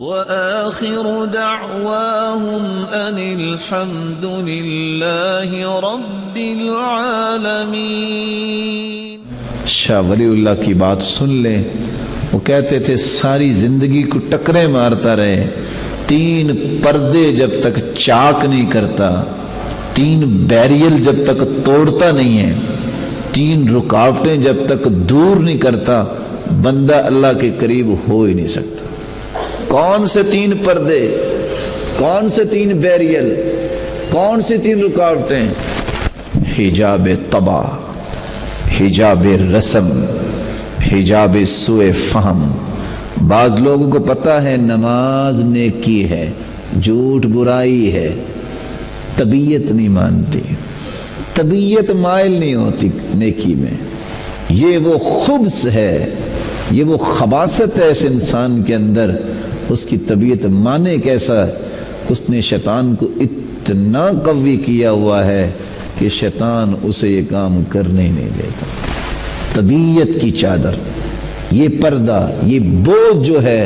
وآخر دعواهم أن الحمد لله رب العالمين۔ شاہ ولی اللہ کی بات سن لیں، وہ کہتے تھے ساری زندگی کو ٹکرے مارتا رہے، 3 پردے جب تک چاک نہیں کرتا، 3 بیریل جب تک توڑتا نہیں ہے، 3 رکاوٹیں جب تک دور نہیں کرتا، بندہ اللہ کے قریب ہو ہی نہیں سکتا۔ کون سے 3 پردے، کون سے 3 بیریل، کون سے 3 رکاوٹیں؟ حجاب طبع، حجاب رسم، حجاب سوء فہم۔ بعض لوگوں کو پتہ ہے نماز نیکی ہے، جھوٹ برائی ہے، طبیعت نہیں مانتی، طبیعت مائل نہیں ہوتی نیکی میں۔ یہ وہ خبث ہے، یہ وہ خباثت ہے اس انسان کے اندر، اس کی طبیعت مانے کیسا؟ اس نے شیطان کو اتنا قوی کیا ہوا ہے کہ شیطان اسے یہ کام کرنے نہیں دیتا۔ طبیعت کی چادر، یہ پردہ، یہ بوجھ جو ہے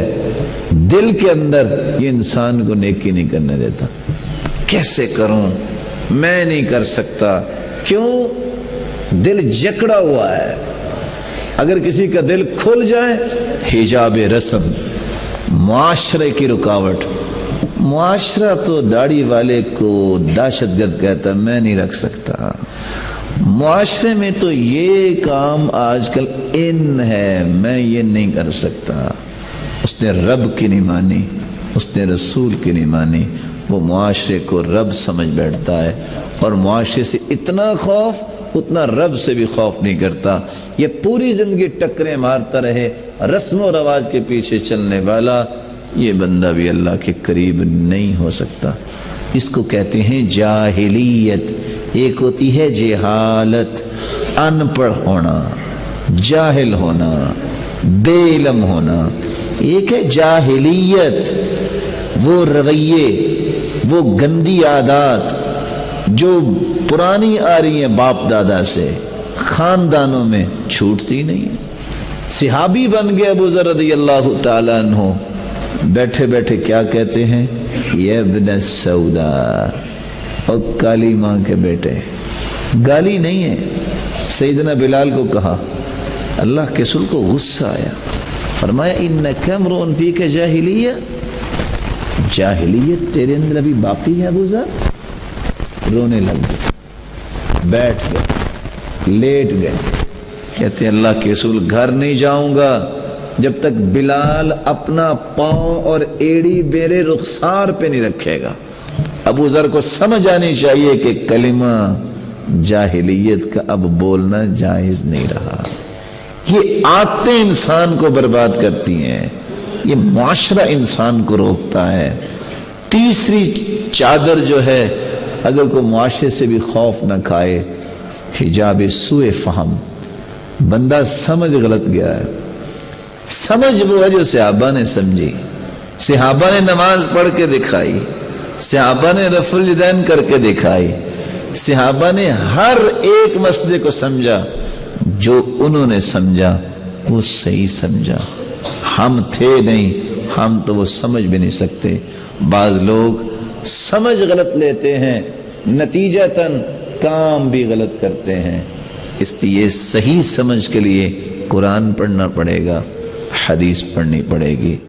دل کے اندر، یہ انسان کو نیکی نہیں کرنے دیتا۔ کیسے کروں؟ میں نہیں کر سکتا۔ کیوں؟ دل جکڑا ہوا ہے۔ اگر کسی کا دل کھل جائے، حجاب رسم، معاشرے کی رکاوٹ۔ معاشرہ تو داڑھی والے کو دہشت گرد کہتا، میں نہیں رکھ سکتا۔ معاشرے میں تو یہ کام آج کل ان ہے، میں یہ نہیں کر سکتا۔ اس نے رب کی نہیں مانی، اس نے رسول کی نہیں مانی، وہ معاشرے کو رب سمجھ بیٹھتا ہے، اور معاشرے سے اتنا خوف اتنا رب سے بھی خوف نہیں کرتا۔ یہ پوری زندگی ٹکریں مارتا رہے، رسم و رواج کے پیچھے چلنے والا، یہ بندہ بھی اللہ کے قریب نہیں ہو سکتا۔ اس کو کہتے ہیں جاہلیت۔ ایک ہوتی ہے جہالت، ان پڑھ ہونا، جاہل ہونا، بے علم ہونا۔ ایک ہے جاہلیت، وہ رویے، وہ گندی عادات جو پرانی آ رہی ہیں باپ دادا سے، خاندانوں میں چھوٹتی نہیں۔ صحابی بن گئے ابو ذر رضی اللہ تعالیٰ عنہ، بیٹھے بیٹھے کیا کہتے ہیں؟ یا ابن السودا، اور کالی ماں کے بیٹے۔ گالی نہیں ہے۔ سیدنا بلال کو کہا، اللہ کے رسول کو غصہ آیا، فرمایا انک امرؤ فیک جاہلیہ، جاہلیت تیرے اندر ابھی باقی ہے ابو ذر؟ رونے لگ گئے، بیٹھ گئے، لیٹ گئے۔ کہتے اللہ کے رسول گھر نہیں جاؤں گا جب تک بلال اپنا پاؤں اور ایڑی میرے رخسار پہ نہیں رکھے گا۔ ابو ذر کو سمجھ آنی چاہیے کہ کلمہ جاہلیت کا اب بولنا جائز نہیں رہا۔ یہ عادتیں انسان کو برباد کرتی ہیں، یہ معاشرہ انسان کو روکتا ہے۔ تیسری چادر جو ہے، اگر کوئی معاشرے سے بھی خوف نہ کھائے، حجاب سوء فہم۔ بندہ سمجھ غلط گیا ہے۔ سمجھ وہ ہے جو صحابہ نے سمجھی۔ صحابہ نے نماز پڑھ کے دکھائی، صحابہ نے رفع الیدین کر کے دکھائی، صحابہ نے ہر ایک مسئلے کو سمجھا۔ جو انہوں نے سمجھا وہ صحیح سمجھا۔ ہم تھے نہیں، ہم تو وہ سمجھ بھی نہیں سکتے۔ بعض لوگ سمجھ غلط لیتے ہیں، نتیجتاً کام بھی غلط کرتے ہیں۔ اس لیے صحیح سمجھ کے لیے قرآن پڑھنا پڑے گا، حدیث پڑھنی پڑے گی۔